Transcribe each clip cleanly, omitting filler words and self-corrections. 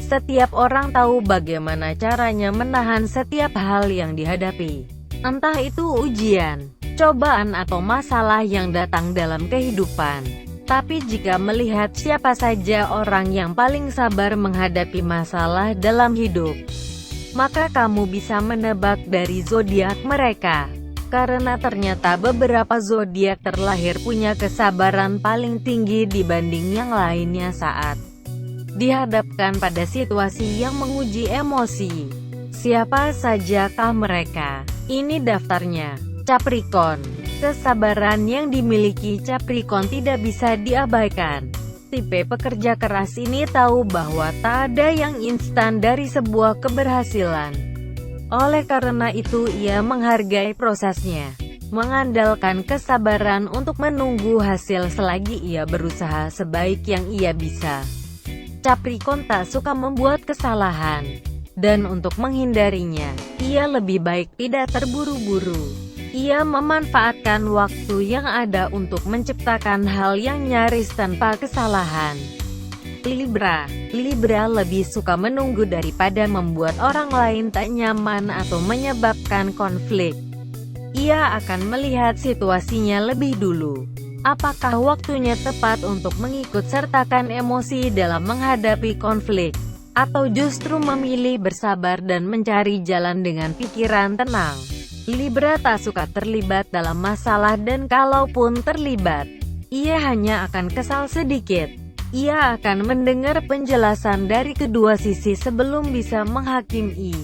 Setiap orang tahu bagaimana caranya menahan setiap hal yang dihadapi. Entah itu ujian, cobaan atau masalah yang datang dalam kehidupan. Tapi jika melihat siapa saja orang yang paling sabar menghadapi masalah dalam hidup, maka kamu bisa menebak dari zodiak mereka. Karena ternyata beberapa zodiak terlahir punya kesabaran paling tinggi dibanding yang lainnya saat dihadapkan pada situasi yang menguji emosi. Siapa sajakah mereka? Ini daftarnya. Capricorn. Kesabaran yang dimiliki Capricorn tidak bisa diabaikan. Tipe pekerja keras ini tahu bahwa tak ada yang instan dari sebuah keberhasilan. Oleh karena itu ia menghargai prosesnya, mengandalkan kesabaran untuk menunggu hasil selagi ia berusaha sebaik yang ia bisa. Capricorn tak suka membuat kesalahan, dan untuk menghindarinya, ia lebih baik tidak terburu-buru. Ia memanfaatkan waktu yang ada untuk menciptakan hal yang nyaris tanpa kesalahan. Libra. Libra lebih suka menunggu daripada membuat orang lain tak nyaman atau menyebabkan konflik. Ia akan melihat situasinya lebih dulu. Apakah waktunya tepat untuk mengikut sertakan emosi dalam menghadapi konflik? Atau justru memilih bersabar dan mencari jalan dengan pikiran tenang? Libra tak suka terlibat dalam masalah dan kalaupun terlibat, ia hanya akan kesal sedikit. Ia akan mendengar penjelasan dari kedua sisi sebelum bisa menghakimi.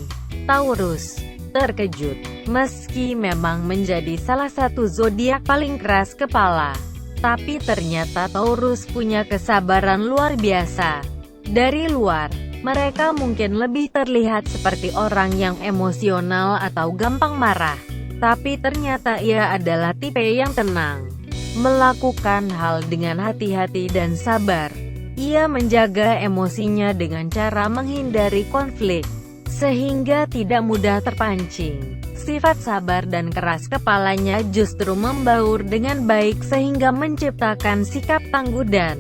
Taurus. Terkejut. Meski memang menjadi salah satu zodiak paling keras kepala, tapi ternyata Taurus punya kesabaran luar biasa. Dari luar, mereka mungkin lebih terlihat seperti orang yang emosional atau gampang marah. Tapi ternyata ia adalah tipe yang tenang, melakukan hal dengan hati-hati dan sabar. Ia menjaga emosinya dengan cara menghindari konflik, sehingga tidak mudah terpancing. Sifat sabar dan keras kepalanya justru membaur dengan baik sehingga menciptakan sikap tangguh dan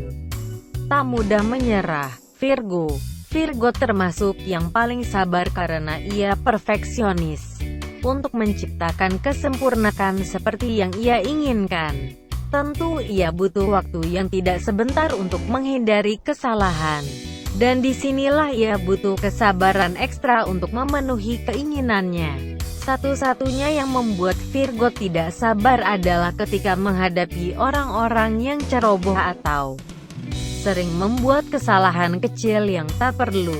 tak mudah menyerah. Virgo. Virgo termasuk yang paling sabar karena ia perfeksionis untuk menciptakan kesempurnaan seperti yang ia inginkan. Tentu ia butuh waktu yang tidak sebentar untuk menghindari kesalahan. Dan disinilah ia butuh kesabaran ekstra untuk memenuhi keinginannya. Satu-satunya yang membuat Virgo tidak sabar adalah ketika menghadapi orang-orang yang ceroboh atau sering membuat kesalahan kecil yang tak perlu.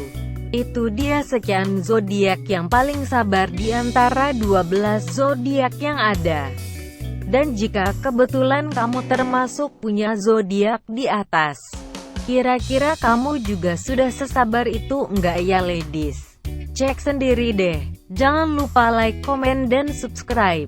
Itu dia sekian zodiak yang paling sabar di antara 12 zodiak yang ada. Dan jika kebetulan kamu termasuk punya zodiak di atas, kira-kira kamu juga sudah sesabar itu enggak ya ladies? Cek sendiri deh. Jangan lupa like, komen, dan subscribe.